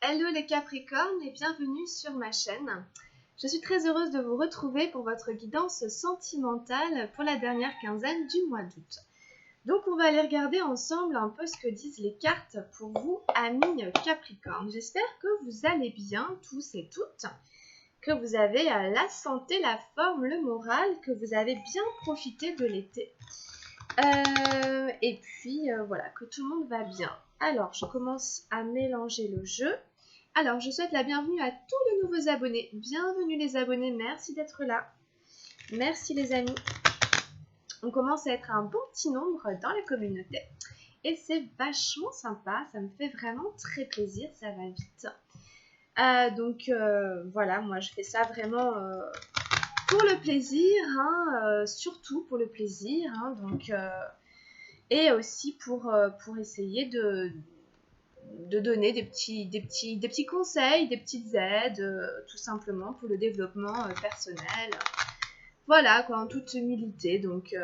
Hello les Capricornes et bienvenue sur ma chaîne. Je suis très heureuse de vous retrouver pour votre guidance sentimentale pour la dernière quinzaine du mois d'août. Donc on va aller regarder ensemble un peu ce que disent les cartes pour vous, amis Capricornes. J'espère que vous allez bien tous et toutes, que vous avez la santé, la forme, le moral, que vous avez bien profité de l'été. Et puis voilà, que tout le monde va bien. Alors, je commence à mélanger le jeu. Alors, je souhaite la bienvenue à tous les nouveaux abonnés. Bienvenue les abonnés, merci d'être là. Merci les amis. On commence à être un bon petit nombre dans la communauté. Et c'est vachement sympa, ça me fait vraiment très plaisir, ça va vite. Donc voilà, moi je fais ça vraiment pour le plaisir, surtout pour le plaisir. Donc, et aussi pour essayer de donner des petits conseils, des petites aides, tout simplement pour le développement personnel. Voilà, quoi, en toute humilité. Donc,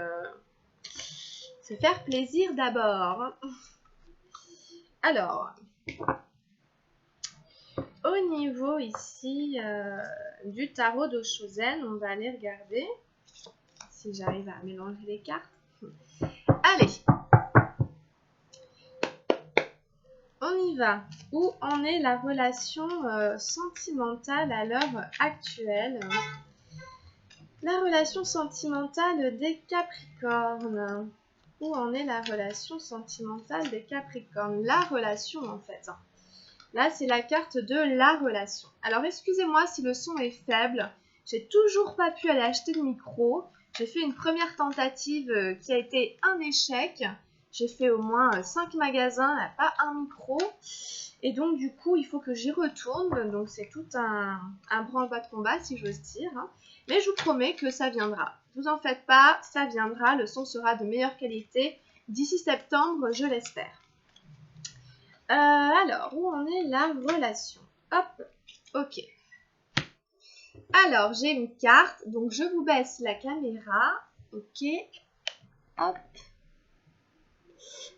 se faire plaisir d'abord. Alors, au niveau ici du tarot d'Oshozen, on va aller regarder si j'arrive à mélanger les cartes. Allez, on y va. Où en est la relation sentimentale à l'heure actuelle? La relation sentimentale des Capricornes. Où en est la relation sentimentale des Capricornes? La relation en fait. Là, c'est la carte de la relation. Alors, excusez-moi si le son est faible. J'ai toujours pas pu aller acheter de micro. J'ai fait une première tentative qui a été un échec. J'ai fait au moins 5 magasins, pas un micro. Et donc, du coup, il faut que j'y retourne. Donc, c'est tout un branle-bas de combat, si j'ose dire. Mais je vous promets que ça viendra. Ne vous en faites pas, ça viendra. Le son sera de meilleure qualité d'ici septembre, je l'espère. Alors, où en est la relation? Hop, ok. Alors, j'ai une carte, donc je vous baisse la caméra. Ok, hop.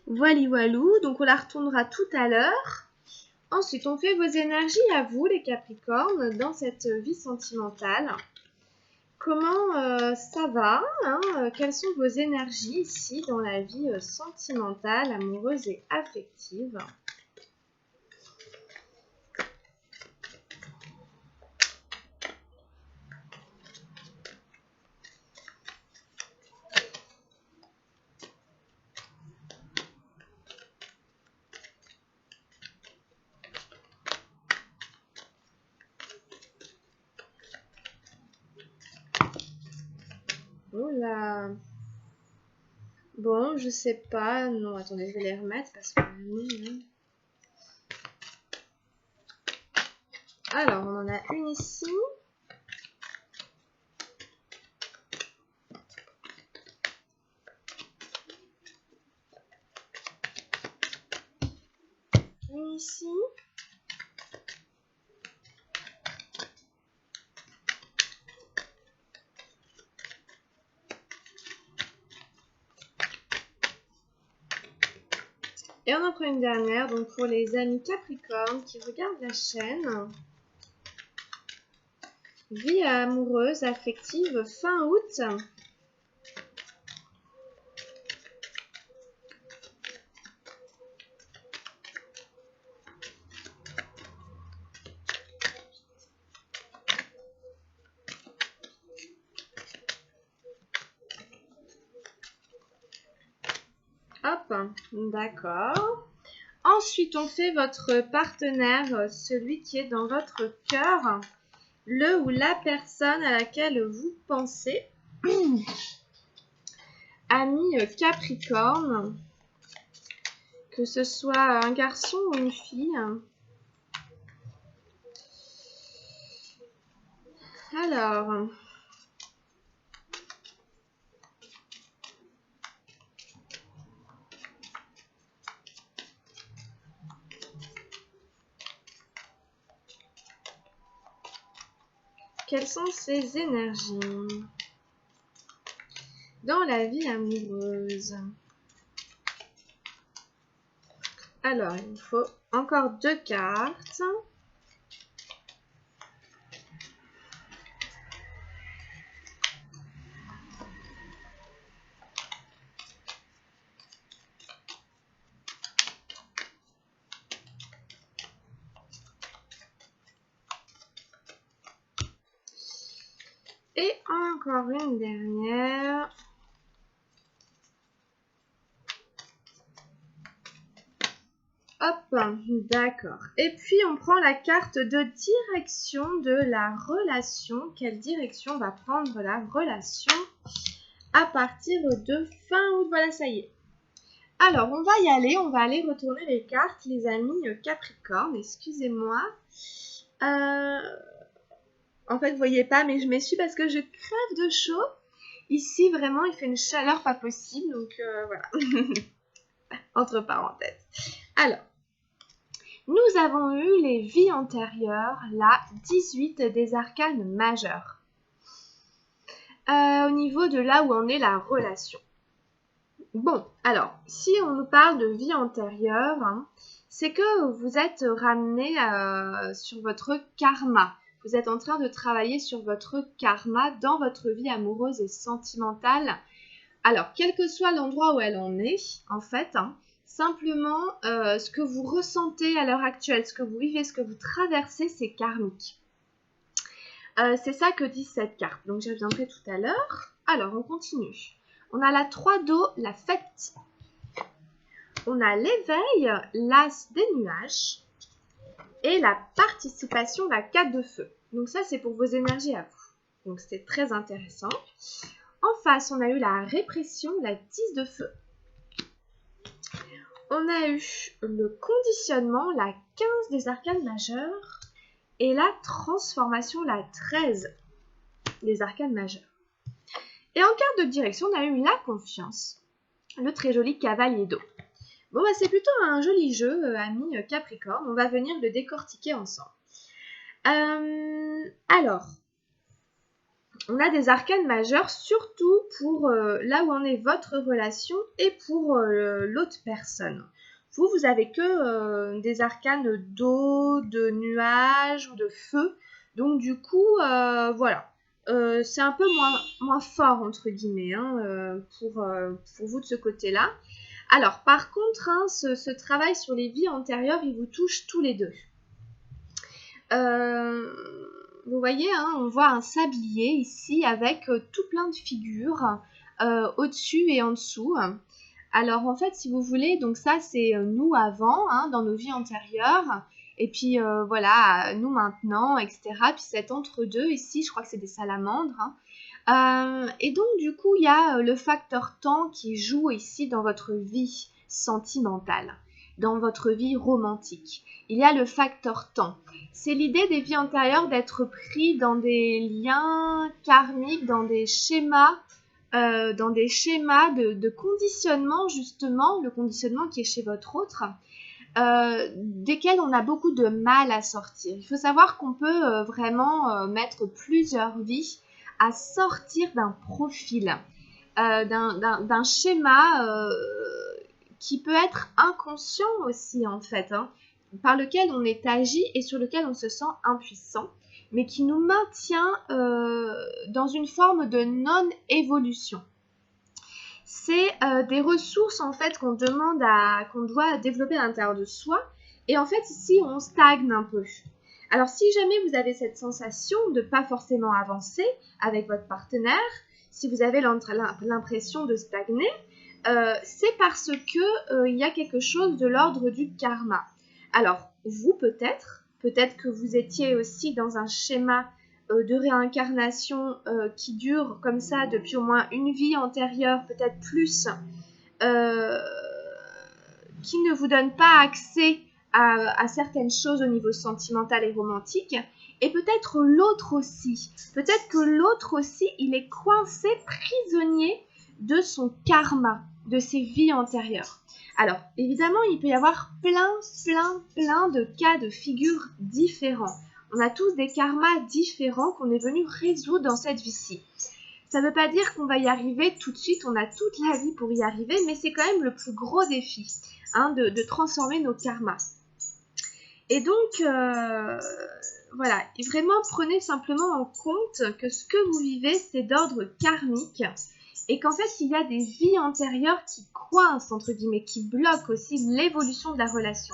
Voili voilou, donc on la retournera tout à l'heure. Ensuite, on fait vos énergies à vous, les Capricornes, dans cette vie sentimentale. Comment ça va, quelles sont vos énergies ici dans la vie sentimentale, amoureuse et affective? Oula. Bon, je sais pas. Non, attendez, je vais les remettre parce que... Alors, on en a une ici. Une ici. Et on en prend une dernière, donc pour les amis Capricornes qui regardent la chaîne. Vie amoureuse, affective, fin août. Hop, d'accord. Ensuite, on fait votre partenaire, celui qui est dans votre cœur, le ou la personne à laquelle vous pensez. Ami Capricorne, que ce soit un garçon ou une fille. Alors, quelles sont ces énergies dans la vie amoureuse? Alors, il me faut encore 2 cartes. Et encore une dernière. Hop, d'accord. Et puis on prend la carte de direction de la relation. Quelle direction va prendre la relation à partir de fin août? Voilà, ça y est. Alors, on va y aller. On va aller retourner les cartes, les amis Capricorne. Excusez-moi. En fait, vous voyez pas, mais je m'essuie parce que je crève de chaud. Ici, vraiment, il fait une chaleur pas possible. Donc, voilà. Entre parenthèses. Alors, nous avons eu les vies antérieures, la 18 des arcanes majeurs. Au niveau de là où en est la relation. Bon, alors, si on nous parle de vie antérieure, hein, c'est que vous êtes ramené sur votre karma. Vous êtes en train de travailler sur votre karma dans votre vie amoureuse et sentimentale. Alors, quel que soit l'endroit où elle en est, en fait, hein, simplement, ce que vous ressentez à l'heure actuelle, ce que vous vivez, ce que vous traversez, c'est karmique. C'est ça que dit cette carte. Donc, j'y reviendrai tout à l'heure. Alors, on continue. On a la 3 d'eau, la fête. On a l'éveil, l'as des nuages. Et la participation, la 4 de feu. Donc, ça, c'est pour vos énergies à vous. Donc, c'est très intéressant. En face, on a eu la répression, la 10 de feu. On a eu le conditionnement, la 15 des arcanes majeures. Et la transformation, la 13 des arcanes majeures. Et en carte de direction, on a eu la confiance, le très joli cavalier d'eau. Bon, bah, c'est plutôt un joli jeu, amis Capricorne. On va venir le décortiquer ensemble. Alors, on a des arcanes majeures, surtout pour là où en est votre relation et pour l'autre personne. Vous avez que des arcanes d'eau, de nuages ou de feu. Donc, du coup, voilà. C'est un peu moins fort, entre guillemets, hein, pour vous de ce côté-là. Alors, par contre, hein, ce travail sur les vies antérieures, il vous touche tous les deux. Vous voyez, hein, on voit un sablier ici avec tout plein de figures au-dessus et en dessous. Alors, en fait, si vous voulez, donc ça, c'est nous avant, hein, dans nos vies antérieures. Et puis, voilà, nous maintenant, etc. Puis cet entre-deux ici, je crois que c'est des salamandres. Hein. Et donc, du coup, il y a le facteur temps qui joue ici dans votre vie sentimentale, dans votre vie romantique. Il y a le facteur temps. C'est l'idée des vies antérieures d'être pris dans des liens karmiques, dans des schémas de conditionnement, justement, le conditionnement qui est chez votre autre, desquels on a beaucoup de mal à sortir. Il faut savoir qu'on peut vraiment mettre plusieurs vies à sortir d'un profil, d'un schéma qui peut être inconscient aussi, en fait, hein, par lequel on est agi et sur lequel on se sent impuissant, mais qui nous maintient dans une forme de non-évolution. C'est des ressources en fait qu'on doit développer à l'intérieur de soi, et en fait ici on stagne un peu. Alors si jamais vous avez cette sensation de pas forcément avancer avec votre partenaire, si vous avez l'impression de stagner, c'est parce que il y a quelque chose de l'ordre du karma. Alors, vous peut-être que vous étiez aussi dans un schéma de réincarnation qui dure comme ça depuis au moins une vie antérieure, peut-être plus, qui ne vous donne pas accès à certaines choses au niveau sentimental et romantique. Et peut-être l'autre aussi. Peut-être que l'autre aussi, il est coincé, prisonnier de son karma, de ses vies antérieures. Alors, évidemment, il peut y avoir plein de cas de figures différents. On a tous des karmas différents qu'on est venu résoudre dans cette vie-ci. Ça ne veut pas dire qu'on va y arriver tout de suite, on a toute la vie pour y arriver, mais c'est quand même le plus gros défi, hein, de transformer nos karmas. Et donc, voilà, et vraiment prenez simplement en compte que ce que vous vivez, c'est d'ordre karmique, et qu'en fait, il y a des vies antérieures qui coincent, entre guillemets, qui bloquent aussi l'évolution de la relation.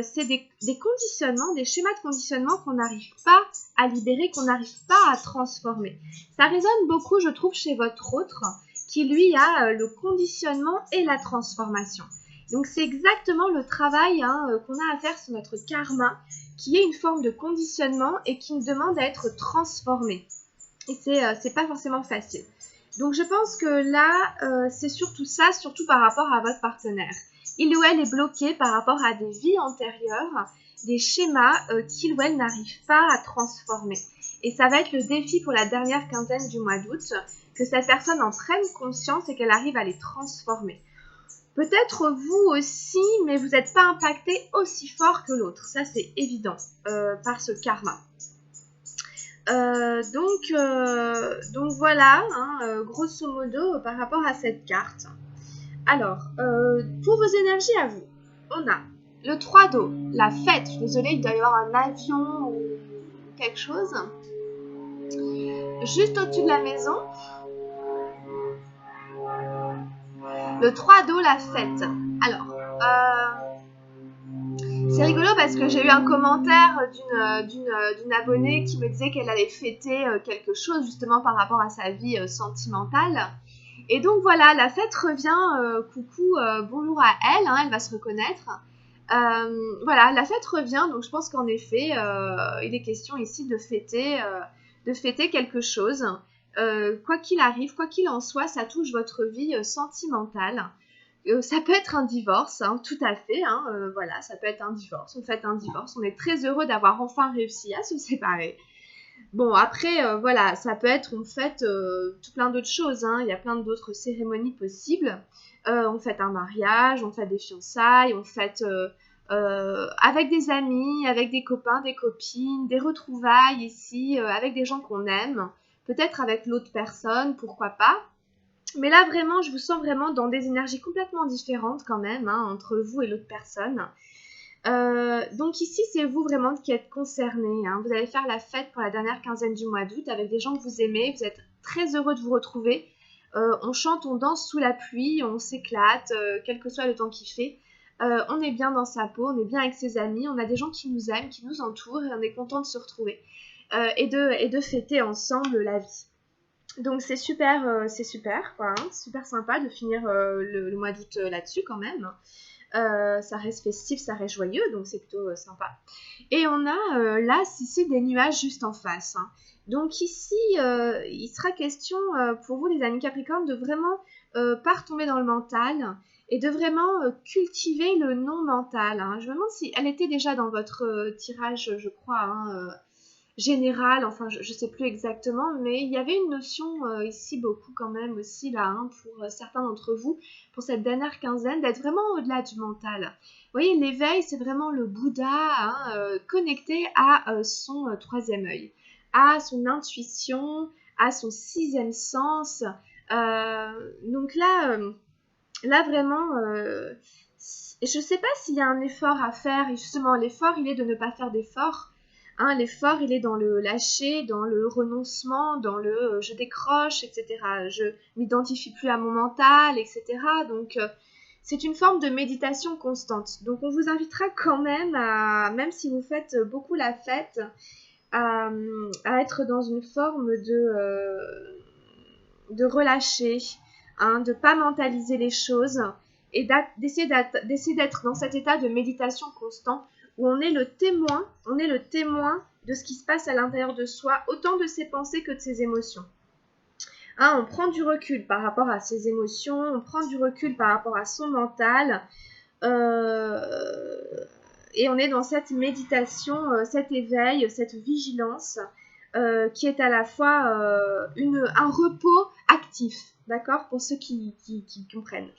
C'est des conditionnements, des schémas de conditionnement qu'on n'arrive pas à libérer, qu'on n'arrive pas à transformer. Ça résonne beaucoup, je trouve, chez votre autre, qui lui a le conditionnement et la transformation. Donc c'est exactement le travail qu'on a à faire sur notre karma, qui est une forme de conditionnement et qui nous demande à être transformé. Et c'est pas forcément facile. Donc je pense que là, c'est surtout ça, surtout par rapport à votre partenaire. Il ou elle est bloqué par rapport à des vies antérieures, des schémas qu'il ou elle n'arrive pas à transformer. Et ça va être le défi pour la dernière quinzaine du mois d'août, que cette personne en prenne conscience et qu'elle arrive à les transformer. Peut-être vous aussi, mais vous n'êtes pas impacté aussi fort que l'autre. Ça, c'est évident par ce karma. Donc voilà, grosso modo, par rapport à cette carte. Alors, pour vos énergies à vous, on a le 3 d'eau, la fête. Je suis désolée, il doit y avoir un avion ou quelque chose. Juste au-dessus de la maison. Le 3 d'eau, la fête. Alors, c'est rigolo parce que j'ai eu un commentaire d'une abonnée qui me disait qu'elle allait fêter quelque chose justement par rapport à sa vie sentimentale. Et donc voilà, la fête revient, coucou, bonjour à elle, elle va se reconnaître. Voilà, la fête revient, donc je pense qu'en effet, il est question ici de fêter quelque chose. Quoi qu'il arrive, quoi qu'il en soit, ça touche votre vie sentimentale. Ça peut être un divorce, tout à fait, voilà, ça peut être un divorce, on fête un divorce, on est très heureux d'avoir enfin réussi à se séparer. Bon, après, voilà, ça peut être, on fête tout plein d'autres choses, il y a plein d'autres cérémonies possibles. On fête un mariage, on fête des fiançailles, on fête avec des amis, avec des copains, des copines, des retrouvailles ici, avec des gens qu'on aime, peut-être avec l'autre personne, pourquoi pas. Mais là, vraiment, je vous sens vraiment dans des énergies complètement différentes quand même, entre vous et l'autre personne. Donc ici, c'est vous vraiment qui êtes concernés. Vous allez faire la fête pour la dernière quinzaine du mois d'août avec des gens que vous aimez. Vous êtes très heureux de vous retrouver. On chante, on danse sous la pluie, on s'éclate, quel que soit le temps qu'il fait. On est bien dans sa peau, on est bien avec ses amis, on a des gens qui nous aiment, qui nous entourent et on est content de se retrouver et de fêter ensemble la vie. Donc c'est super quoi, super sympa de finir le mois d'août là-dessus quand même. Ça reste festif, ça reste joyeux, donc c'est plutôt sympa. Et on a là ici des nuages juste en face. Donc ici, il sera question pour vous les amis Capricorne de vraiment pas retomber dans le mental et de vraiment cultiver le non mental. Je me demande si elle était déjà dans votre tirage, je crois, général, enfin je sais plus exactement, mais il y avait une notion ici beaucoup quand même aussi là, pour certains d'entre vous, pour cette dernière quinzaine, d'être vraiment au-delà du mental. Vous voyez, l'éveil, c'est vraiment le Bouddha connecté à son troisième œil, à son intuition, à son sixième sens. Donc là vraiment, je sais pas s'il y a un effort à faire, et justement l'effort, il est de ne pas faire d'effort. L'effort, il est dans le lâcher, dans le renoncement, dans le je décroche, etc. Je m'identifie plus à mon mental, etc. Donc, c'est une forme de méditation constante. Donc, on vous invitera quand même, même si vous faites beaucoup la fête, à être dans une forme de relâcher, de pas mentaliser les choses et d'essayer d'être dans cet état de méditation constant où on est le témoin de ce qui se passe à l'intérieur de soi, autant de ses pensées que de ses émotions. On prend du recul par rapport à ses émotions, on prend du recul par rapport à son mental, et on est dans cette méditation, cet éveil, cette vigilance, qui est à la fois un repos actif, d'accord, pour ceux qui comprennent,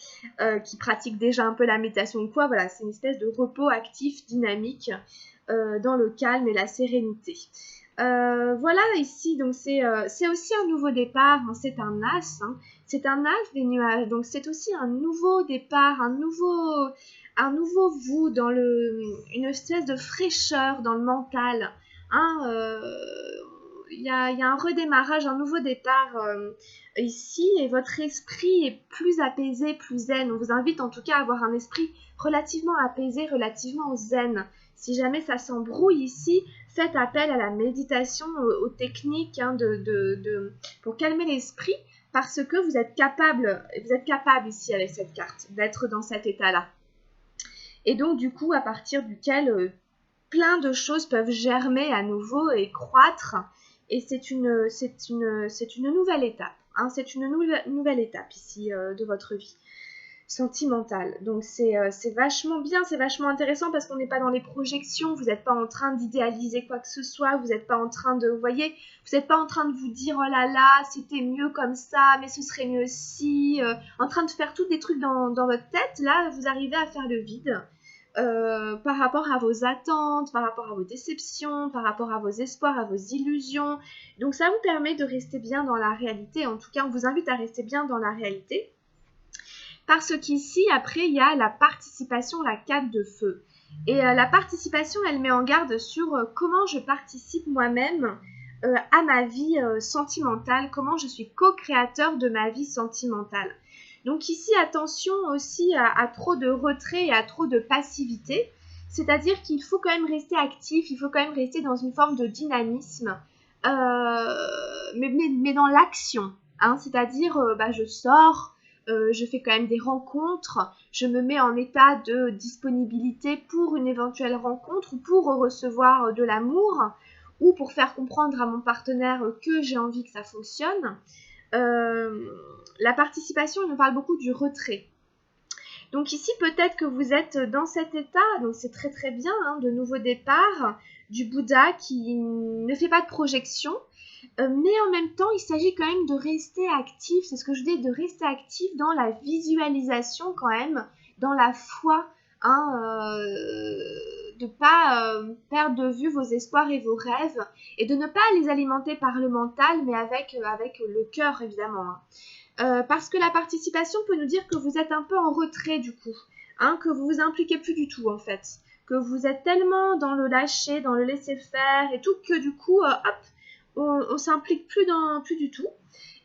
qui pratiquent déjà un peu la méditation ou quoi, voilà, c'est une espèce de repos actif, dynamique, dans le calme et la sérénité. Voilà ici, donc c'est aussi un nouveau départ, hein, c'est un as, hein, c'est un as des nuages, donc c'est aussi un nouveau départ, un nouveau vous dans une espèce de fraîcheur dans le mental, hein, il y a un redémarrage, un nouveau départ ici, et votre esprit est plus apaisé, plus zen. On vous invite en tout cas à avoir un esprit relativement apaisé, relativement zen. Si jamais ça s'embrouille ici, faites appel à la méditation, aux techniques hein, pour calmer l'esprit, parce que vous êtes capable ici avec cette carte d'être dans cet état-là. Et donc du coup, à partir duquel plein de choses peuvent germer à nouveau et croître. Et c'est une nouvelle étape. Hein, c'est une nouvelle étape ici de votre vie sentimentale. Donc c'est vachement bien, c'est vachement intéressant parce qu'on n'est pas dans les projections, vous n'êtes pas en train d'idéaliser quoi que ce soit, vous n'êtes pas en train de, vous voyez, vous n'êtes pas en train de vous dire oh là là, c'était mieux comme ça, mais ce serait mieux si, en train de faire tous des trucs dans votre tête. Là, vous arrivez à faire le vide. Par rapport à vos attentes, par rapport à vos déceptions, par rapport à vos espoirs, à vos illusions. Donc ça vous permet de rester bien dans la réalité. En tout cas, on vous invite à rester bien dans la réalité. Parce qu'ici, après, il y a la participation, la 4 de feu. Et la participation, elle met en garde sur comment je participe moi-même à ma vie sentimentale, comment je suis co-créateur de ma vie sentimentale. Donc ici, attention aussi à trop de retrait et à trop de passivité. C'est-à-dire qu'il faut quand même rester actif, il faut quand même rester dans une forme de dynamisme, mais dans l'action. Hein, c'est-à-dire, je sors, je fais quand même des rencontres, je me mets en état de disponibilité pour une éventuelle rencontre ou pour recevoir de l'amour ou pour faire comprendre à mon partenaire que j'ai envie que ça fonctionne. La participation, il nous parle beaucoup du retrait. Donc ici, peut-être que vous êtes dans cet état, donc c'est très très bien, hein, de nouveau départ, du Bouddha qui ne fait pas de projection, mais en même temps, il s'agit quand même de rester actif, c'est ce que je dis, de rester actif dans la visualisation quand même, dans la foi, hein, de ne pas perdre de vue vos espoirs et vos rêves, et de ne pas les alimenter par le mental, mais avec le cœur évidemment. Hein. Parce que la participation peut nous dire que vous êtes un peu en retrait du coup, hein, que vous vous impliquez plus du tout en fait, que vous êtes tellement dans le lâcher, dans le laisser faire et tout, que du coup, on s'implique plus du tout.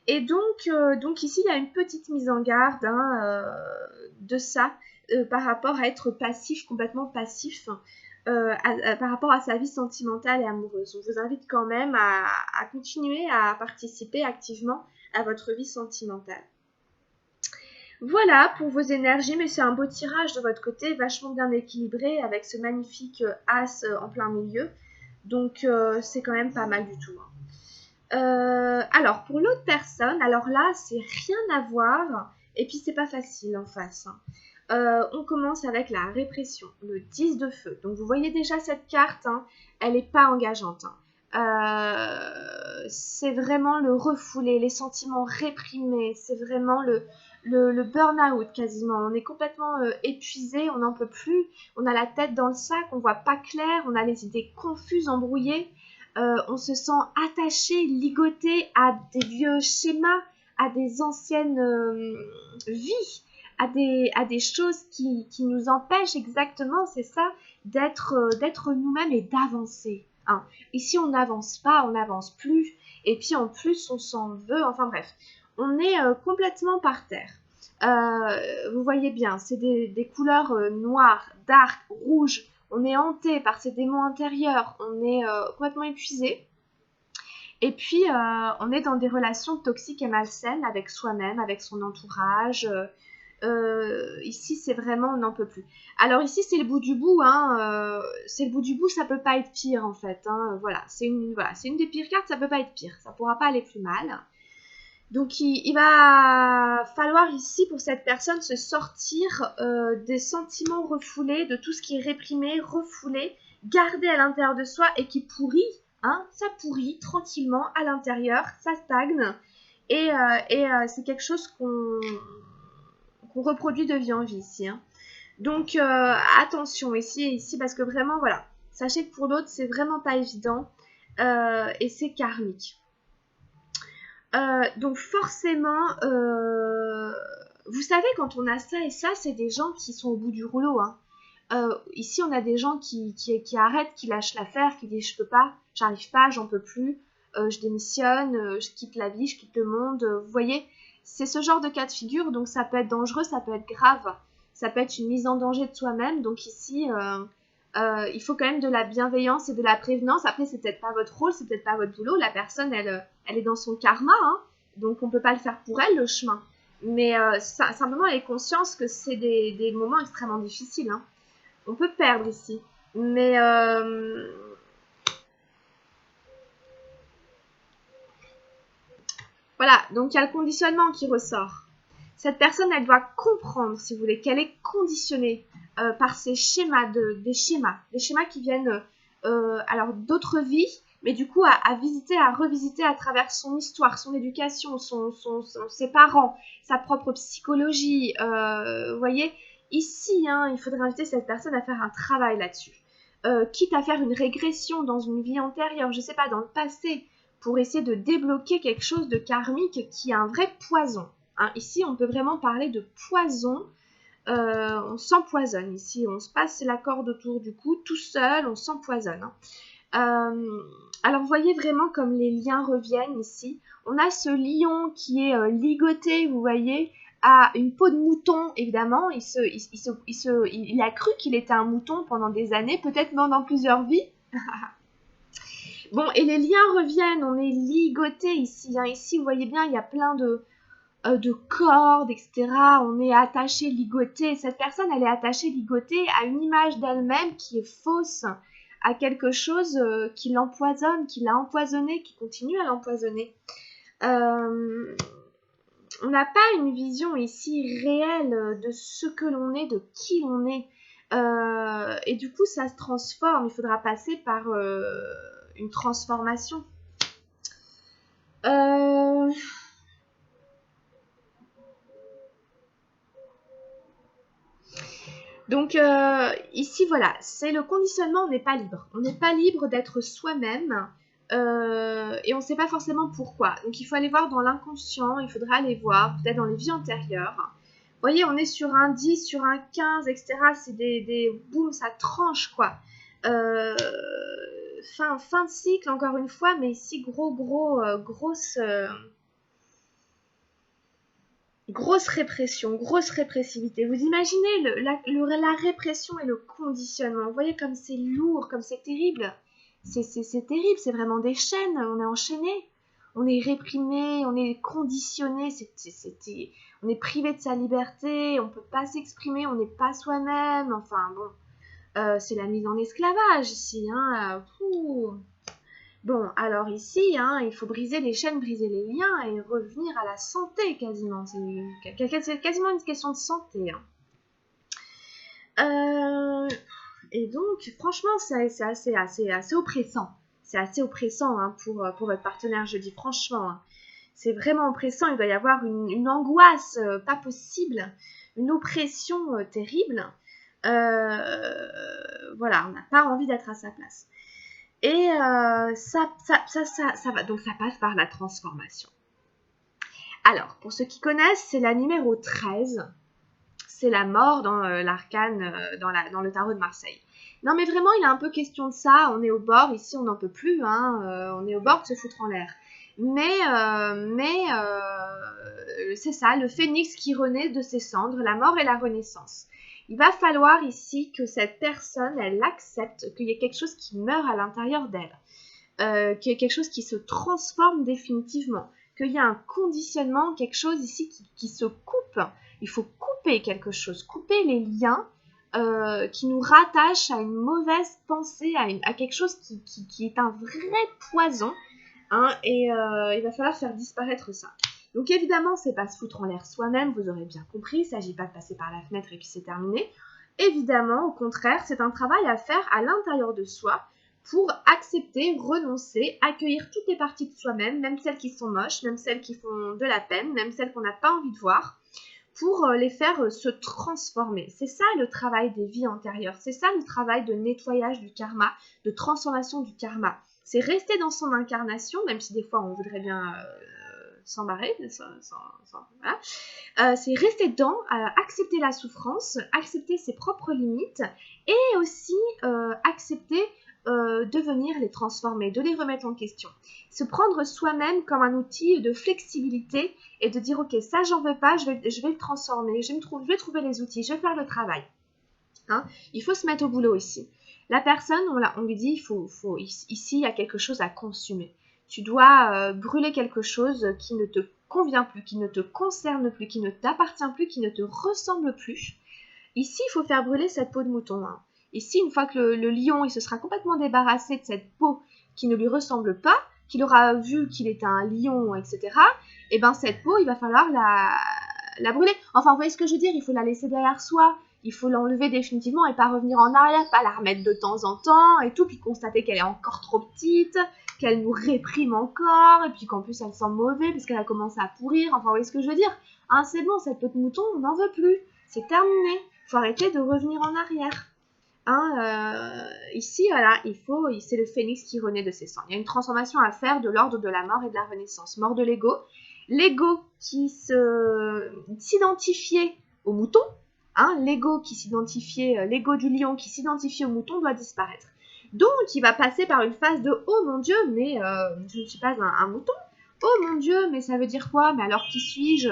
Et donc ici, il y a une petite mise en garde hein, de ça par rapport à être passif, complètement passif, par rapport à sa vie sentimentale et amoureuse. On vous invite quand même à continuer à participer activement à votre vie sentimentale. Voilà pour vos énergies, mais c'est un beau tirage de votre côté, vachement bien équilibré avec ce magnifique as en plein milieu. Donc c'est quand même pas mal du tout. Alors pour l'autre personne, alors là c'est rien à voir et puis c'est pas facile en face. Hein. On commence avec la répression, le 10 de feu. Donc vous voyez déjà cette carte, hein, elle n'est pas engageante. Hein. C'est vraiment le refoulé, les sentiments réprimés, c'est vraiment le burn-out quasiment. On est complètement épuisé, on n'en peut plus, on a la tête dans le sac, on voit pas clair, on a les idées confuses, embrouillées. On se sent attaché, ligoté à des vieux schémas, à des anciennes vies, à des choses qui nous empêchent exactement, c'est ça, d'être nous-mêmes et d'avancer. Hein. Ici, on n'avance pas, on n'avance plus, et puis en plus, on s'en veut, enfin bref, on est complètement par terre. Vous voyez bien, c'est des couleurs noires, dark, rouges. On est hanté par ces démons intérieurs, on est complètement épuisé. Et puis, on est dans des relations toxiques et malsaines avec soi-même, avec son entourage. Ici, c'est vraiment, on n'en peut plus. Alors ici, c'est le bout du bout. Hein, c'est le bout du bout, ça peut pas être pire en fait. Hein, voilà, c'est une des pires cartes, ça peut pas être pire. Ça pourra pas aller plus mal. Donc il va falloir ici pour cette personne se sortir des sentiments refoulés, de tout ce qui est réprimé, refoulé, gardé à l'intérieur de soi et qui pourrit, hein, ça pourrit tranquillement à l'intérieur, ça stagne et c'est quelque chose qu'on reproduit de vie en vie ici. Hein. Donc attention ici parce que vraiment voilà, sachez que pour l'autre c'est vraiment pas évident. et c'est karmique. Donc forcément, vous savez, quand on a ça et ça, c'est des gens qui sont au bout du rouleau, hein. Ici, on a des gens qui arrêtent, qui lâchent l'affaire, qui disent je peux pas, j'arrive pas, j'en peux plus, je démissionne, je quitte la vie, je quitte le monde. Vous voyez, c'est ce genre de cas de figure, donc ça peut être dangereux, ça peut être grave, ça peut être une mise en danger de soi-même. Donc ici, il faut quand même de la bienveillance et de la prévenance. Après, c'est peut-être pas votre rôle, c'est peut-être pas votre boulot. La personne, elle est dans son karma, hein, donc on peut pas le faire pour elle, le chemin. Mais simplement, elle ait conscience que c'est des moments extrêmement difficiles, hein. On peut perdre ici. Mais voilà, donc il y a le conditionnement qui ressort. Cette personne, elle doit comprendre, si vous voulez, qu'elle est conditionnée par ces schémas, des schémas qui viennent alors d'autres vies, mais du coup à visiter, à revisiter à travers son histoire, son éducation, ses parents, sa propre psychologie. Vous voyez, ici, hein, il faudrait inviter cette personne à faire un travail là-dessus. Quitte à faire une régression dans une vie antérieure, je ne sais pas, dans le passé, pour essayer de débloquer quelque chose de karmique qui est un vrai poison. Hein, ici, on peut vraiment parler de poison. On s'empoisonne ici, on se passe la corde autour du cou, tout seul, on s'empoisonne. Hein. Alors, vous voyez vraiment comme les liens reviennent ici. On a ce lion qui est ligoté, vous voyez, à une peau de mouton, évidemment. Il a cru qu'il était un mouton pendant des années, peut-être même dans plusieurs vies. Bon, et les liens reviennent, on est ligoté ici. Hein. Ici, vous voyez bien, il y a plein de cordes, etc. On est attaché, ligoté. Cette personne, elle est attachée, ligotée à une image d'elle-même qui est fausse, à quelque chose qui l'empoisonne, qui l'a empoisonné, qui continue à l'empoisonner. On n'a pas une vision ici réelle de ce que l'on est, de qui l'on est. Et du coup, ça se transforme. Il faudra passer par une transformation. Donc ici, voilà, c'est le conditionnement, on n'est pas libre. On n'est pas libre d'être soi-même et on ne sait pas forcément pourquoi. Donc il faut aller voir dans l'inconscient, il faudra aller voir, peut-être dans les vies antérieures. Vous voyez, on est sur un 10, sur un 15, etc. C'est des boum, ça tranche, quoi. Fin de cycle, encore une fois, mais ici, grosse répression, grosse répressivité. Vous imaginez la répression et le conditionnement. Vous voyez comme c'est lourd, comme c'est terrible. C'est terrible, c'est vraiment des chaînes. On est enchaîné, on est réprimé, on est conditionné, on est privé de sa liberté, on ne peut pas s'exprimer, on n'est pas soi-même. Enfin bon, c'est la mise en esclavage ici. Hein. Bon, alors ici, hein, il faut briser les chaînes, briser les liens et revenir à la santé quasiment. C'est quasiment une question de santé. Hein. Et donc, franchement, c'est assez oppressant. C'est assez oppressant hein, pour votre partenaire, je dis franchement. Hein. C'est vraiment oppressant. Il doit y avoir une angoisse pas possible, une oppression terrible. Voilà, on n'a pas envie d'être à sa place. Et ça va. Donc, ça passe par la transformation. Alors, pour ceux qui connaissent, c'est la numéro 13. C'est la mort dans l'arcane, dans le tarot de Marseille. Non, mais vraiment, il est un peu question de ça. On est au bord. Ici, on n'en peut plus. Hein, on est au bord de se foutre en l'air. Mais c'est ça, le phénix qui renaît de ses cendres, la mort et la renaissance. Il va falloir ici que cette personne, elle accepte qu'il y ait quelque chose qui meurt à l'intérieur d'elle, qu'il y ait quelque chose qui se transforme définitivement, qu'il y a un conditionnement, quelque chose ici qui se coupe. Il faut couper quelque chose, couper les liens qui nous rattachent à une mauvaise pensée, à quelque chose qui est un vrai poison. Hein, et il va falloir faire disparaître ça. Donc évidemment, c'est pas se foutre en l'air soi-même, vous aurez bien compris, il ne s'agit pas de passer par la fenêtre et puis c'est terminé. Évidemment, au contraire, c'est un travail à faire à l'intérieur de soi pour accepter, renoncer, accueillir toutes les parties de soi-même, même celles qui sont moches, même celles qui font de la peine, même celles qu'on n'a pas envie de voir, pour les faire se transformer. C'est ça le travail des vies antérieures, c'est ça le travail de nettoyage du karma, de transformation du karma. C'est rester dans son incarnation, même si des fois on voudrait bien s'embarrer, voilà. C'est rester dedans, accepter la souffrance, accepter ses propres limites et aussi accepter de venir les transformer, de les remettre en question. Se prendre soi-même comme un outil de flexibilité et de dire ok, ça j'en veux pas, je vais le transformer, je vais trouver les outils, je vais faire le travail. Hein, il faut se mettre au boulot ici. La personne, on lui dit, ici il y a quelque chose à consumer. Tu dois brûler quelque chose qui ne te convient plus, qui ne te concerne plus, qui ne t'appartient plus, qui ne te ressemble plus. Ici, il faut faire brûler cette peau de mouton. Hein. Ici, une fois que le lion il se sera complètement débarrassé de cette peau qui ne lui ressemble pas, qu'il aura vu qu'il est un lion, etc., et ben cette peau, il va falloir la brûler. Enfin, vous voyez ce que je veux dire, il faut la laisser derrière soi, il faut l'enlever définitivement et pas revenir en arrière, pas la remettre de temps en temps et tout, puis constater qu'elle est encore trop petite, qu'elle nous réprime encore, et puis qu'en plus elle sent mauvais parce qu'elle a commencé à pourrir. Enfin, vous voyez ce que je veux dire, hein, c'est bon, cette peau de mouton, on n'en veut plus, c'est terminé. Il faut arrêter de revenir en arrière. Hein, ici, voilà, c'est le phénix qui renaît de ses cendres. Il y a une transformation à faire de l'ordre de la mort et de la renaissance. Mort de l'ego. L'ego qui s'identifiait au mouton, hein, l'ego du lion qui s'identifiait au mouton doit disparaître. Donc, il va passer par une phase de « Oh mon Dieu, mais je ne suis pas un mouton. Oh mon Dieu, mais ça veut dire quoi? Mais alors qui suis-je »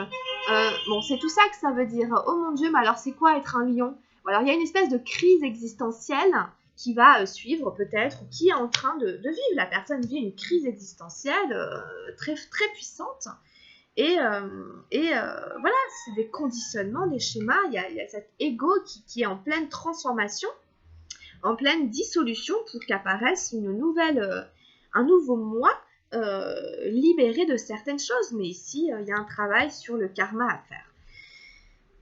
Bon, c'est tout ça que ça veut dire. Oh mon Dieu, mais alors c'est quoi être un lion? Alors, il y a une espèce de crise existentielle qui va suivre peut-être, ou qui est en train de vivre. La personne vit une crise existentielle très, très puissante. Et voilà, c'est des conditionnements, des schémas. Il y a cet ego qui est en pleine transformation, en pleine dissolution pour qu'apparaisse un nouveau moi libéré de certaines choses. Mais ici, il y a un travail sur le karma à faire.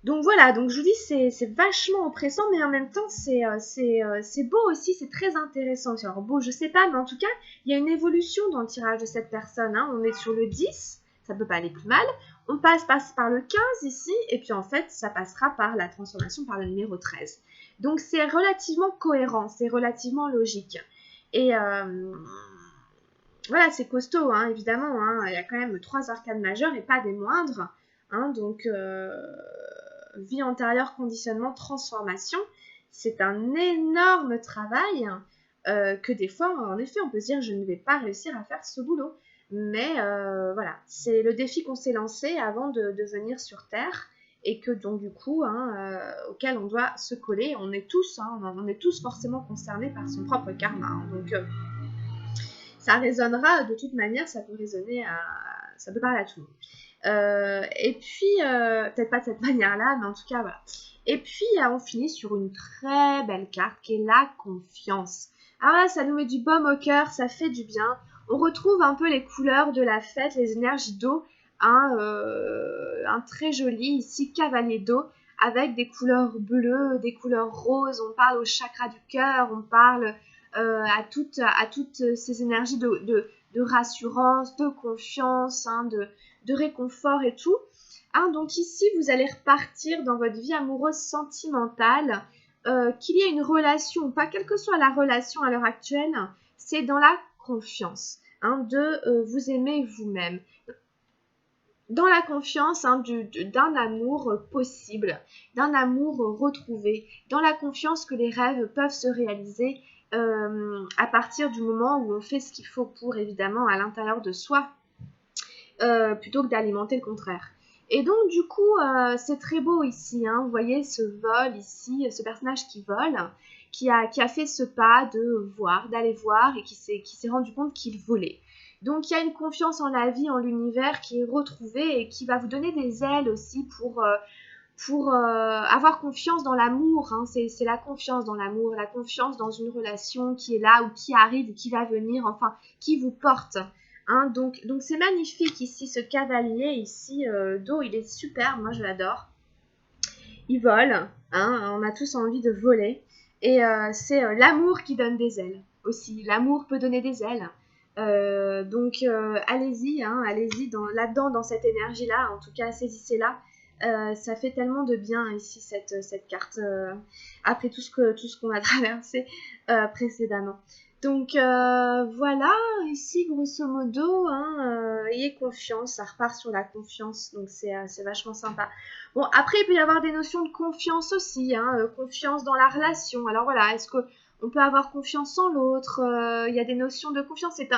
Donc voilà, donc je vous dis, c'est vachement oppressant, mais en même temps, c'est beau aussi, c'est très intéressant. Alors beau, je sais pas, mais en tout cas, il y a une évolution dans le tirage de cette personne. Hein. On est sur le 10, ça peut pas aller plus mal. On passe par le 15 ici, et puis en fait, ça passera par la transformation par le numéro 13. Donc c'est relativement cohérent, c'est relativement logique. Et voilà, c'est costaud, hein, évidemment. Hein. Il y a quand même 3 arcanes majeures et pas des moindres. Hein, donc... vie antérieure, conditionnement, transformation, c'est un énorme travail que des fois, en effet, on peut se dire je ne vais pas réussir à faire ce boulot. Mais voilà, c'est le défi qu'on s'est lancé avant de venir sur Terre et que donc du coup, auquel on doit se coller. On est tous forcément concernés par son propre karma. Hein, donc ça résonnera de toute manière, ça peut parler à tout le monde. Et puis, peut-être pas de cette manière-là, mais en tout cas, voilà. Et puis, on finit sur une très belle carte qui est la confiance. Alors là, ça nous met du baume au cœur, ça fait du bien. On retrouve un peu les couleurs de la fête, les énergies d'eau. Hein, un très joli, ici, cavalier d'eau, avec des couleurs bleues, des couleurs roses. On parle au chakra du cœur, on parle à toutes ces énergies de rassurance, de confiance, hein, de réconfort et tout. Hein, donc ici, vous allez repartir dans votre vie amoureuse sentimentale, qu'il y ait une relation ou pas, quelle que soit la relation à l'heure actuelle, c'est dans la confiance, hein, de vous aimer vous-même. Dans la confiance hein, d'un amour possible, d'un amour retrouvé, dans la confiance que les rêves peuvent se réaliser à partir du moment où on fait ce qu'il faut pour, évidemment, à l'intérieur de soi, plutôt que d'alimenter le contraire. Et donc, du coup, c'est très beau ici, hein, vous voyez ce vol ici, ce personnage qui vole, qui a fait ce pas d'aller voir et qui s'est rendu compte qu'il volait. Donc, il y a une confiance en la vie, en l'univers qui est retrouvée et qui va vous donner des ailes aussi pour avoir confiance dans l'amour. Hein. C'est la confiance dans l'amour, la confiance dans une relation qui est là ou qui arrive ou qui va venir, enfin, qui vous porte. Hein. Donc c'est magnifique ici, ce cavalier ici d'eau, il est super, moi je l'adore. Il vole, hein, on a tous envie de voler. Et c'est l'amour qui donne des ailes aussi. L'amour peut donner des ailes. Donc allez-y, hein, allez-y là-dedans, dans cette énergie-là, en tout cas saisissez-la. Ça fait tellement de bien ici cette carte, après tout ce qu'on a traversé précédemment. Donc voilà, ici grosso modo, hein, ayez confiance, ça repart sur la confiance, donc c'est vachement sympa. Bon, après il peut y avoir des notions de confiance aussi, hein, confiance dans la relation. Alors voilà, est-ce qu'on peut avoir confiance en l'autre? Il y a des notions de confiance, c'est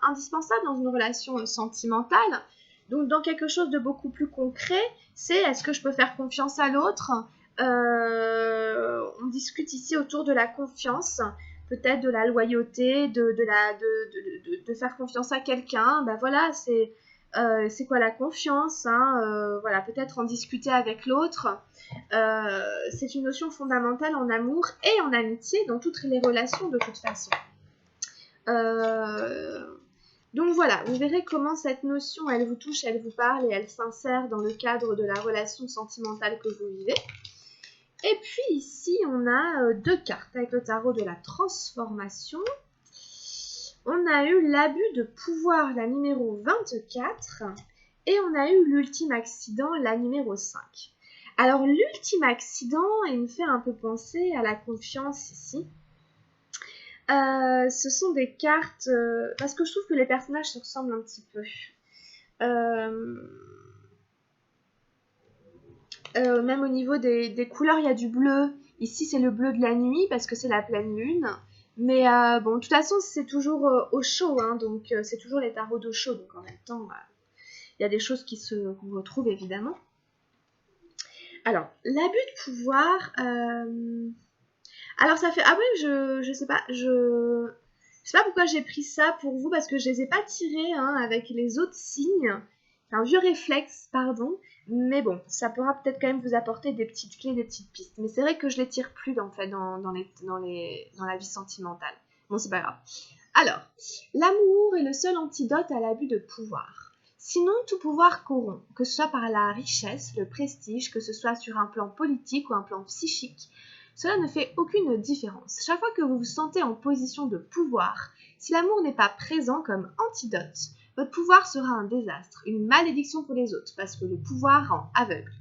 indispensable dans une relation sentimentale. Donc dans quelque chose de beaucoup plus concret, c'est est-ce que je peux faire confiance à l'autre? On discute ici autour de la confiance, peut-être de la loyauté, de faire confiance à quelqu'un. Ben voilà, c'est quoi la confiance, hein, voilà, peut-être en discuter avec l'autre. C'est une notion fondamentale en amour et en amitié, dans toutes les relations de toute façon. Donc voilà, vous verrez comment cette notion, elle vous touche, elle vous parle et elle s'insère dans le cadre de la relation sentimentale que vous vivez. Et puis ici, on a 2 cartes avec le tarot de la transformation. On a eu l'abus de pouvoir, la numéro 24, et on a eu l'ultime accident, la numéro 5. Alors l'ultime accident, il me fait un peu penser à la confiance ici. Ce sont des cartes, parce que je trouve que les personnages se ressemblent un petit peu. Même au niveau des couleurs, il y a du bleu. Ici, c'est le bleu de la nuit parce que c'est la pleine lune. Mais bon, de toute façon, c'est toujours au chaud, hein, donc c'est toujours les tarots d'eau chaude. Donc en même temps, il y a des choses qui se retrouvent évidemment. Alors, l'abus de pouvoir. Alors ça fait. Ah oui, je sais pas. Je sais pas pourquoi j'ai pris ça pour vous parce que je les ai pas tirés hein, avec les autres signes. C'est un vieux réflexe, pardon. Mais bon, ça pourra peut-être quand même vous apporter des petites clés, des petites pistes. Mais c'est vrai que je les tire plus en fait dans la vie sentimentale. Bon, c'est pas grave. Alors, l'amour est le seul antidote à l'abus de pouvoir. Sinon, tout pouvoir corrompt, que ce soit par la richesse, le prestige, que ce soit sur un plan politique ou un plan psychique. Cela ne fait aucune différence. Chaque fois que vous vous sentez en position de pouvoir, si l'amour n'est pas présent comme antidote, votre pouvoir sera un désastre, une malédiction pour les autres, parce que le pouvoir rend aveugle.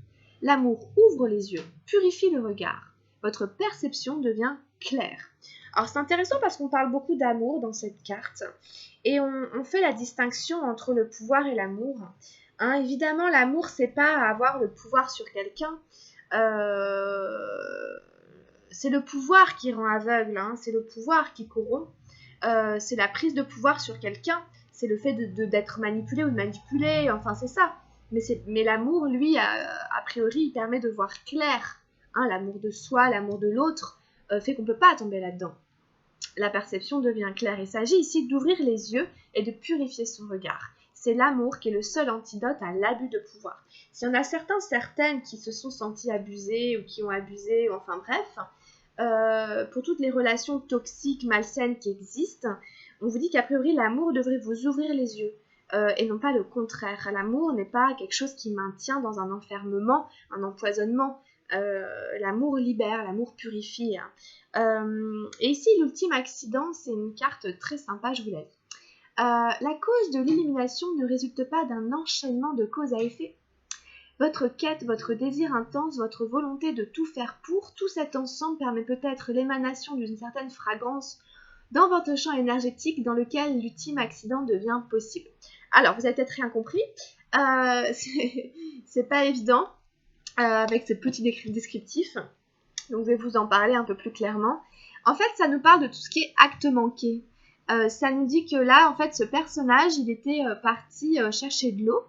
L'amour ouvre les yeux, purifie le regard. Votre perception devient claire. Alors c'est intéressant parce qu'on parle beaucoup d'amour dans cette carte, et on fait la distinction entre le pouvoir et l'amour. Hein, évidemment, l'amour, c'est pas avoir le pouvoir sur quelqu'un. C'est le pouvoir qui rend aveugle, hein, c'est le pouvoir qui corrompt. C'est la prise de pouvoir sur quelqu'un, c'est le fait d'être manipulé ou de manipuler, enfin c'est ça. Mais l'amour, lui, a priori, il permet de voir clair. Hein, l'amour de soi, l'amour de l'autre, fait qu'on ne peut pas tomber là-dedans. La perception devient claire. Il s'agit ici d'ouvrir les yeux et de purifier son regard. C'est l'amour qui est le seul antidote à l'abus de pouvoir. S'il y en a certaines qui se sont senties abusées ou qui ont abusé, ou enfin bref, pour toutes les relations toxiques, malsaines qui existent, on vous dit qu'a priori l'amour devrait vous ouvrir les yeux et non pas le contraire. L'amour n'est pas quelque chose qui maintient dans un enfermement, un empoisonnement. L'amour libère, l'amour purifie. Et ici, l'ultime accident, c'est une carte très sympa, je vous la lis. La cause de l'élimination ne résulte pas d'un enchaînement de cause à effet. Votre quête, votre désir intense, votre volonté de tout faire pour, tout cet ensemble permet peut-être l'émanation d'une certaine fragrance dans votre champ énergétique dans lequel l'ultime accident devient possible. Alors, vous avez peut-être rien compris, c'est pas évident avec ce petit descriptif, donc je vais vous en parler un peu plus clairement. En fait, ça nous parle de tout ce qui est acte manqué. Ça nous dit que là, en fait, ce personnage, il était parti chercher de l'eau.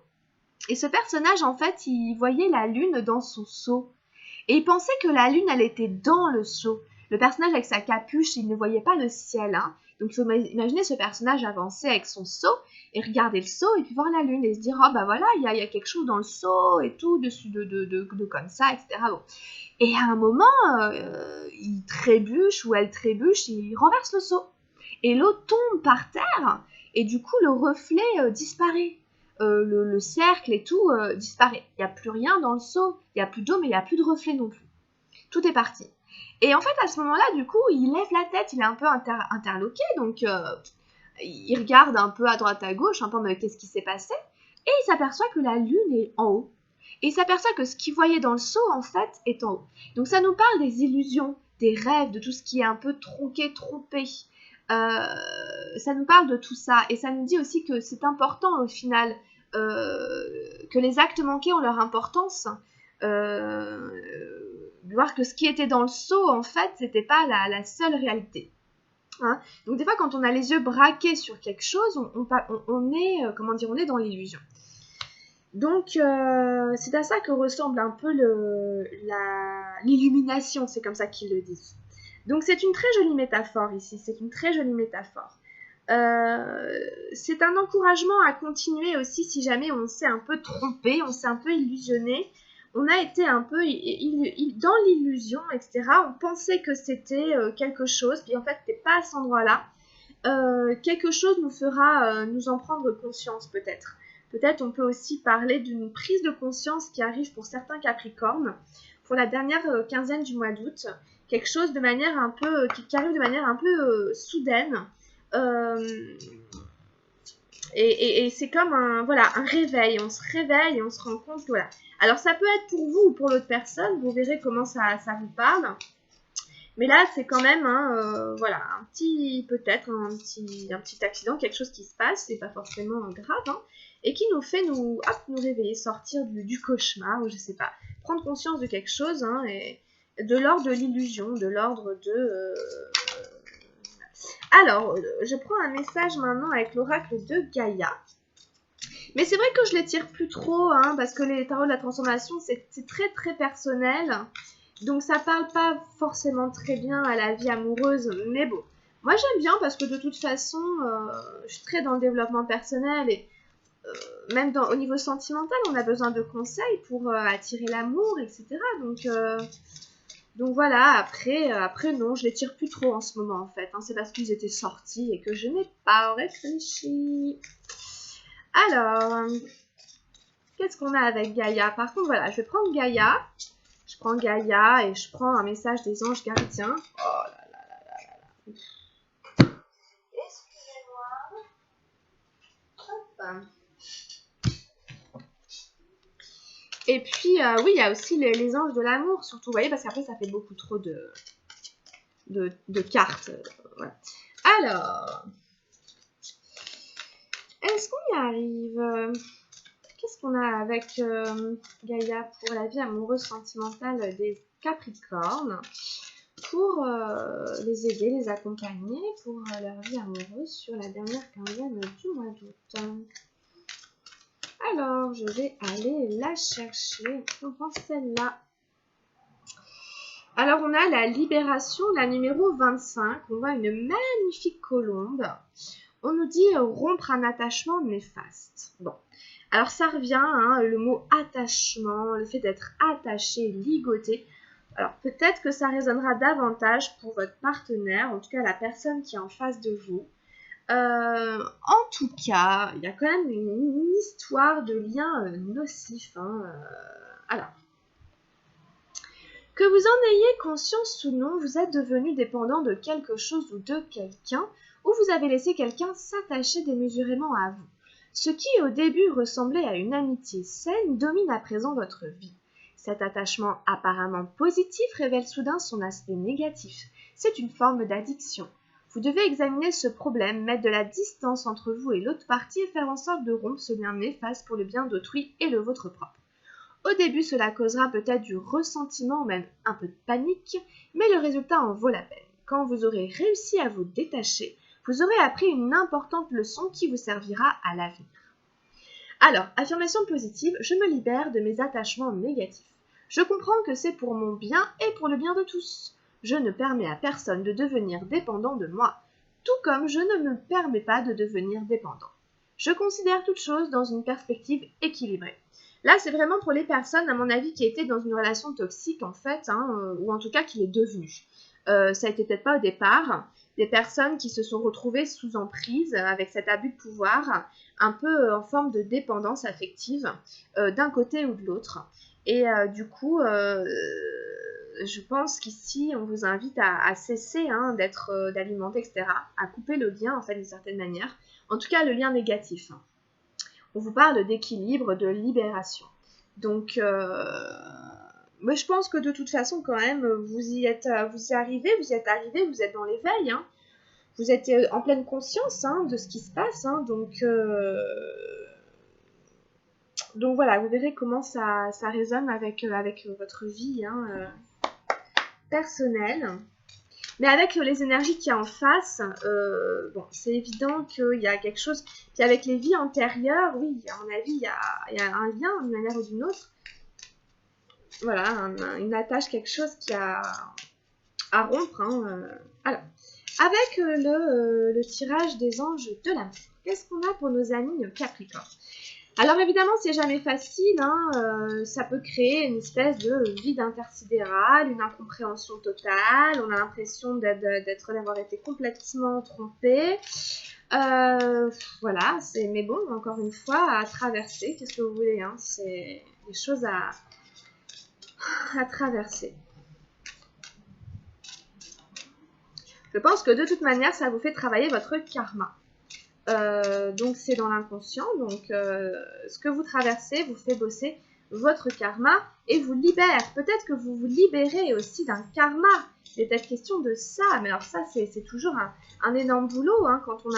Et ce personnage, en fait, il voyait la lune dans son seau. Et il pensait que la lune, elle était dans le seau. Le personnage avec sa capuche, il ne voyait pas le ciel. Hein. Donc il faut imaginer ce personnage avancer avec son seau et regarder le seau et puis voir la lune et se dire « Oh bah voilà, il y a quelque chose dans le seau et tout, dessus de comme ça, etc. » Bon. Et à un moment, il trébuche ou elle trébuche, il renverse le seau. Et l'eau tombe par terre et du coup le reflet disparaît. Le cercle et tout disparaît. Il n'y a plus rien dans le seau, il n'y a plus d'eau, mais il n'y a plus de reflet non plus. Tout est parti. Et en fait, à ce moment-là, du coup, il lève la tête, il est un peu interloqué, donc il regarde un peu à droite à gauche, un peu mais qu'est-ce qui s'est passé, et il s'aperçoit que la lune est en haut. Et il s'aperçoit que ce qu'il voyait dans le seau, en fait, est en haut. Donc ça nous parle des illusions, des rêves, de tout ce qui est un peu tronqué, trompé. Ça nous parle de tout ça. Et ça nous dit aussi que c'est important, au final, que les actes manqués ont leur importance. Voir que ce qui était dans le seau, en fait, c'était pas la seule réalité. Hein. Donc des fois, quand on a les yeux braqués sur quelque chose, on est dans l'illusion. Donc c'est à ça que ressemble un peu l'illumination, c'est comme ça qu'ils le disent. Donc c'est une très jolie métaphore ici, c'est une très jolie métaphore. C'est un encouragement à continuer aussi si jamais on s'est un peu trompé, on s'est un peu illusionné, on a été un peu dans l'illusion, etc. On pensait que c'était quelque chose, puis en fait c'était pas à cet endroit-là. Quelque chose nous fera nous en prendre conscience peut-être. Peut-être on peut aussi parler d'une prise de conscience qui arrive pour certains Capricornes pour la dernière quinzaine du mois d'août. Quelque chose de manière un peu qui arrive de manière un peu soudaine. Et c'est comme un réveil. On se réveille et on se rend compte que voilà. Alors ça peut être pour vous ou pour l'autre personne. Vous verrez comment ça vous parle. Mais là, c'est quand même un petit accident, quelque chose qui se passe, c'est pas forcément grave, hein, et qui nous fait nous réveiller, sortir du cauchemar, ou je sais pas, prendre conscience de quelque chose, hein, et de l'ordre de l'illusion, de l'ordre de... Alors, je prends un message maintenant avec l'oracle de Gaïa. Mais c'est vrai que je les tire plus trop, hein, parce que les tarots de la transformation, c'est très très personnel. Donc ça parle pas forcément très bien à la vie amoureuse, mais bon. Moi j'aime bien parce que de toute façon, je suis très dans le développement personnel et même au niveau sentimental, on a besoin de conseils pour attirer l'amour, etc. Donc voilà, après non, je les tire plus trop en ce moment en fait. Hein, c'est parce qu'ils étaient sortis et que je n'ai pas réfléchi. Alors, qu'est-ce qu'on a avec Gaïa? Par contre, voilà, je vais prendre Gaïa. Je prends Gaïa et je prends un message des anges gardiens. Oh là là là là là là. Excusez-moi. Hop. Et puis, oui, il y a aussi les anges de l'amour, surtout, vous voyez, parce qu'après, ça fait beaucoup trop de cartes. Voilà. Alors, est-ce qu'on y arrive? Qu'est-ce qu'on a avec Gaïa pour la vie amoureuse sentimentale des Capricornes, pour les aider, les accompagner pour leur vie amoureuse sur la dernière quinzaine du mois d'août. Alors, je vais aller la chercher. On prend celle-là. Alors, on a la libération, la numéro 25. On voit une magnifique colombe. On nous dit rompre un attachement néfaste. Bon. Alors ça revient, hein, le mot attachement, le fait d'être attaché, ligoté. Alors peut-être que ça résonnera davantage pour votre partenaire, en tout cas la personne qui est en face de vous. En tout cas, il y a quand même une histoire de lien nocif. Hein, alors, que vous en ayez conscience ou non, vous êtes devenu dépendant de quelque chose ou de quelqu'un, ou vous avez laissé quelqu'un s'attacher démesurément à vous. Ce qui au début ressemblait à une amitié saine domine à présent votre vie. Cet attachement apparemment positif révèle soudain son aspect négatif. C'est une forme d'addiction. Vous devez examiner ce problème, mettre de la distance entre vous et l'autre partie et faire en sorte de rompre ce lien néfaste pour le bien d'autrui et le vôtre propre. Au début, cela causera peut-être du ressentiment ou même un peu de panique, mais le résultat en vaut la peine. Quand vous aurez réussi à vous détacher, vous aurez appris une importante leçon qui vous servira à l'avenir. Alors, affirmation positive, je me libère de mes attachements négatifs. Je comprends que c'est pour mon bien et pour le bien de tous. Je ne permets à personne de devenir dépendant de moi, tout comme je ne me permets pas de devenir dépendant. Je considère toute chose dans une perspective équilibrée. Là, c'est vraiment pour les personnes, à mon avis, qui étaient dans une relation toxique, en fait, hein, ou en tout cas qui l'est devenue. Ça a été peut-être pas au départ, des personnes qui se sont retrouvées sous emprise avec cet abus de pouvoir, un peu en forme de dépendance affective, d'un côté ou de l'autre. Et du coup, je pense qu'ici, on vous invite à cesser d'alimenter, etc., à couper le lien, en fait, d'une certaine manière. En tout cas, le lien négatif. On vous parle d'équilibre, de libération. Donc, mais je pense que de toute façon, quand même, vous y arrivez, vous êtes dans l'éveil, hein. Vous êtes en pleine conscience hein, de ce qui se passe, hein, donc voilà, vous verrez comment ça résonne avec votre vie hein, personnelle. Mais avec les énergies qu'il y a en face, bon, c'est évident qu'il y a quelque chose. Puis avec les vies antérieures, oui, à mon avis, il y a un lien d'une manière ou d'une autre. Voilà, une attache, quelque chose qui a à rompre. Hein, alors, avec le tirage des anges de l'amour, qu'est-ce qu'on a pour nos amis Capricorne? Alors évidemment, c'est jamais facile, hein, ça peut créer une espèce de vide intersidéral, une incompréhension totale, on a l'impression d'avoir été complètement trompé. Voilà, mais bon, encore une fois, à traverser, qu'est-ce que vous voulez, hein, c'est des choses à traverser. Je pense que de toute manière, ça vous fait travailler votre karma. Donc c'est dans l'inconscient, donc ce que vous traversez vous fait bosser votre karma et vous libère. Peut-être que vous vous libérez aussi d'un karma. Il est peut-être question de ça, mais alors ça c'est toujours un énorme boulot hein, quand on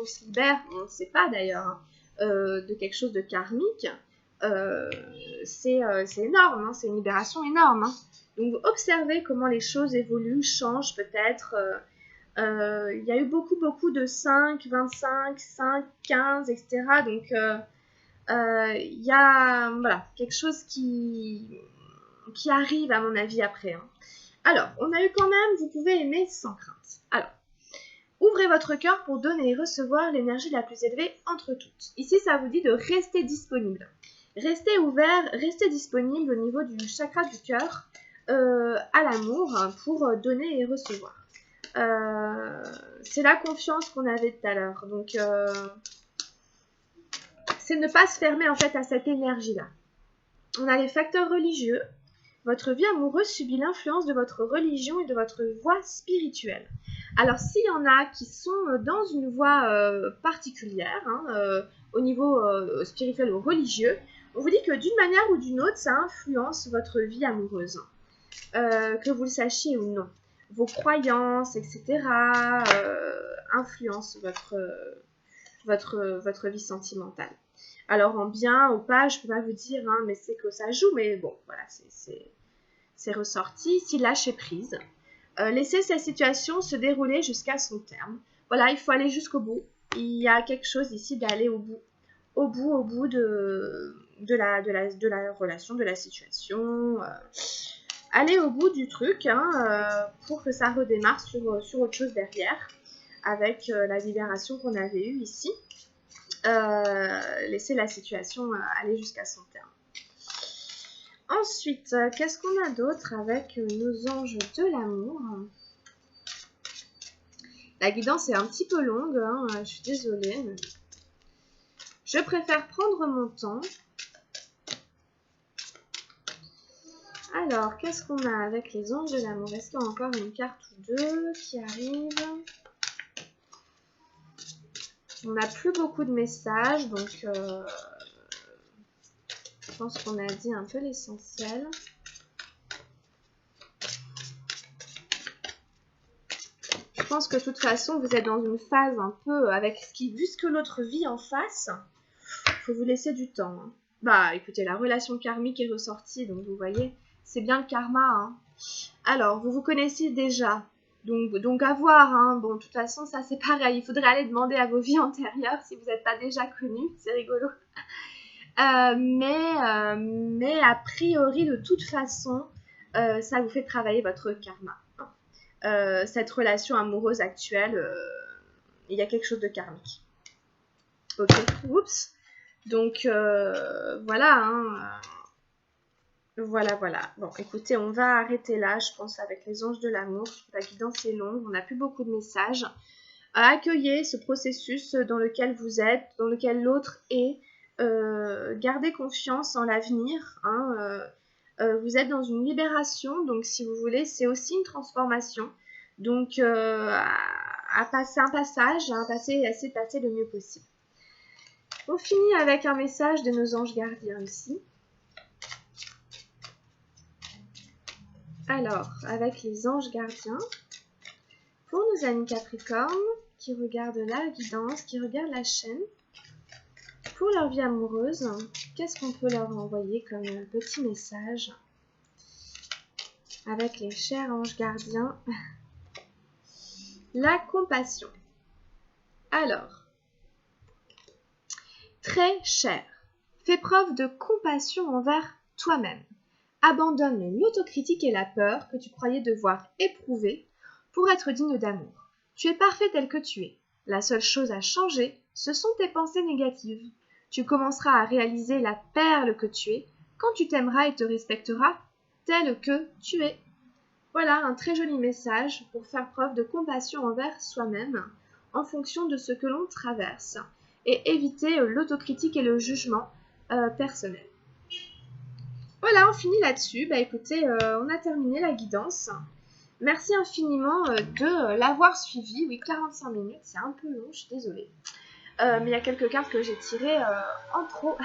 se libère, on ne sait pas d'ailleurs, hein, de quelque chose de karmique. C'est énorme, hein, c'est une libération énorme. Hein. Donc observez comment les choses évoluent, changent peut-être. Il y a eu beaucoup de 5, 25, 5, 15, etc. Donc, il y a voilà, quelque chose qui arrive, à mon avis, après. Hein. Alors, on a eu quand même, vous pouvez aimer sans crainte. Alors, ouvrez votre cœur pour donner et recevoir l'énergie la plus élevée entre toutes. Ici, ça vous dit de rester disponible. Restez ouvert, restez disponible au niveau du chakra du cœur à l'amour pour donner et recevoir. C'est la confiance qu'on avait tout à l'heure. Donc, c'est ne pas se fermer en fait à cette énergie-là. On a les facteurs religieux. Votre vie amoureuse subit l'influence de votre religion et de votre voie spirituelle. Alors, s'il y en a qui sont dans une voie particulière, hein, au niveau spirituel ou religieux, on vous dit que d'une manière ou d'une autre, ça influence votre vie amoureuse. Que vous le sachiez ou non. Vos croyances, etc., influencent votre vie sentimentale. Alors en bien ou pas, je ne peux pas vous dire, hein, mais c'est que ça joue, mais bon, voilà, c'est ressorti. Ici, lâchez prise. Laissez cette situation se dérouler jusqu'à son terme. Voilà, il faut aller jusqu'au bout. Il y a quelque chose ici d'aller au bout de la relation, de la situation. Aller au bout du truc hein, pour que ça redémarre sur autre chose derrière avec la libération qu'on avait eue ici. Laisser la situation aller jusqu'à son terme. Ensuite, qu'est-ce qu'on a d'autre avec nos anges de l'amour? La guidance est un petit peu longue, hein, je suis désolée. Mais je préfère prendre mon temps. Alors, qu'est-ce qu'on a avec les anges de l'amour? Est-ce qu'il y a encore une carte ou deux qui arrive? On n'a plus beaucoup de messages, donc je pense qu'on a dit un peu l'essentiel. Je pense que de toute façon, vous êtes dans une phase un peu avec vu ce que l'autre vit en face. Il faut vous laisser du temps. Hein. Bah, écoutez, la relation karmique est ressortie, donc vous voyez, c'est bien le karma. Hein. Alors, vous vous connaissez déjà. Donc à voir, hein. Bon, de toute façon, ça c'est pareil. Il faudrait aller demander à vos vies antérieures si vous n'êtes pas déjà connus. C'est rigolo. Mais a priori, de toute façon, ça vous fait travailler votre karma. Hein. Cette relation amoureuse actuelle, il y a quelque chose de karmique. Ok, oups. Donc, voilà, hein. Voilà. Bon, écoutez, on va arrêter là, je pense, avec les anges de l'amour. La guidance est longue, on n'a plus beaucoup de messages. Accueillez ce processus dans lequel vous êtes, dans lequel l'autre est. Gardez confiance en l'avenir. Hein, vous êtes dans une libération, donc si vous voulez, c'est aussi une transformation. Donc, à passer un passage, à essayer de passer le mieux possible. On finit avec un message de nos anges gardiens ici. Alors, avec les anges gardiens, pour nos amis Capricorne, qui regardent la guidance, qui regardent la chaîne, pour leur vie amoureuse, qu'est-ce qu'on peut leur envoyer comme petit message avec les chers anges gardiens? La compassion. Alors, très cher, fais preuve de compassion envers toi-même. Abandonne l'autocritique et la peur que tu croyais devoir éprouver pour être digne d'amour. Tu es parfait tel que tu es. La seule chose à changer, ce sont tes pensées négatives. Tu commenceras à réaliser la perle que tu es quand tu t'aimeras et te respecteras tel que tu es. Voilà un très joli message pour faire preuve de compassion envers soi-même en fonction de ce que l'on traverse et éviter l'autocritique et le jugement personnel. Voilà, on finit là-dessus. Bah écoutez, on a terminé la guidance. Merci infiniment de l'avoir suivi. Oui, 45 minutes, c'est un peu long, je suis désolée. Mais il y a quelques cartes que j'ai tirées en trop.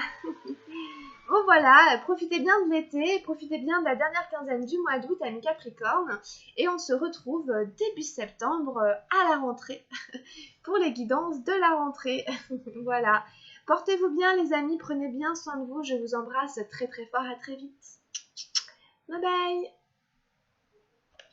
Bon voilà, profitez bien de l'été, profitez bien de la dernière quinzaine du mois d'août, amis Capricorne. Et on se retrouve début septembre à la rentrée pour les guidances de la rentrée. Voilà. Portez-vous bien les amis, prenez bien soin de vous. Je vous embrasse très très fort, à très vite. Bye bye.